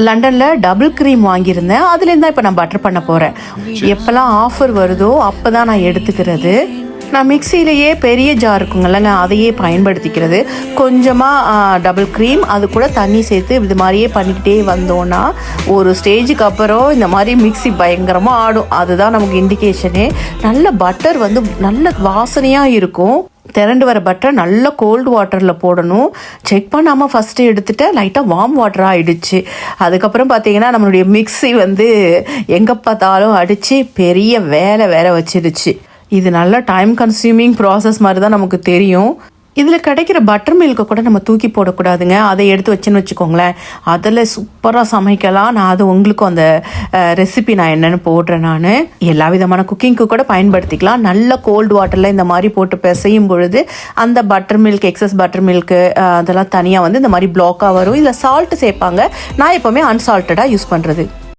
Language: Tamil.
லண்டனில் டபுள் க்ரீம் வாங்கியிருந்தேன். அதுலேருந்து தான் இப்போ நான் பட்டர் பண்ண போகிறேன். எப்போல்லாம் ஆஃபர் வருதோ அப்போ தான் நான் எடுத்துக்கிறது. நான் மிக்சியிலேயே பெரிய ஜார் இருக்குங்கல்லங்க, அதையே பயன்படுத்திக்கிறது. கொஞ்சமாக டபுள் க்ரீம், அது கூட தண்ணி சேர்த்து இது மாதிரியே பண்ணிக்கிட்டே வந்தோன்னா ஒரு ஸ்டேஜுக்கு அப்புறம் இந்த மாதிரி மிக்சி பயங்கரமாக ஆடும். அதுதான் நமக்கு இண்டிகேஷனே. நல்ல பட்டர் வந்து நல்ல வாசனையாக இருக்கும். திரண்டு வர பட்டர் நல்ல கோல்டு வாட்டரில் போடணும். செக் பண்ணாமல் ஃபஸ்ட்டு எடுத்துகிட்டு லைட்டாக வார்ம் வாட்டராக ஆகிடுச்சு. அதுக்கப்புறம் பார்த்தீங்கன்னா நம்மளுடைய மிக்சி வந்து எங்கே பார்த்தாலும் அடித்து பெரிய வேலை வச்சிடுச்சு. இது நல்ல டைம் கன்சியூமிங் ப்ராசஸ் மாதிரி தான் நமக்கு தெரியும். இதில் கிடைக்கிற பட்டர் மில்கை கூட நம்ம தூக்கி போடக்கூடாதுங்க. அதை எடுத்து வச்சுன்னு வச்சுக்கோங்களேன், அதில் சூப்பராக சமைக்கலாம். நான் அது உங்களுக்கும் அந்த ரெசிபி நான் என்னென்னு போடுறேன். நான் எல்லா விதமான குக்கிங்க்கு கூட பயன்படுத்திக்கலாம். நல்ல கோல்டு வாட்டரில் இந்த மாதிரி போட்டு பிசையும் பொழுது அந்த buttermilk, excess buttermilk அதெல்லாம் தனியாக வந்து இந்த மாதிரி பிளாக்காக வரும். இதில் சால்ட்டு சேர்ப்பாங்க. நான் எப்போவுமே அன்சால்ட்டடாக யூஸ் பண்ணுறது.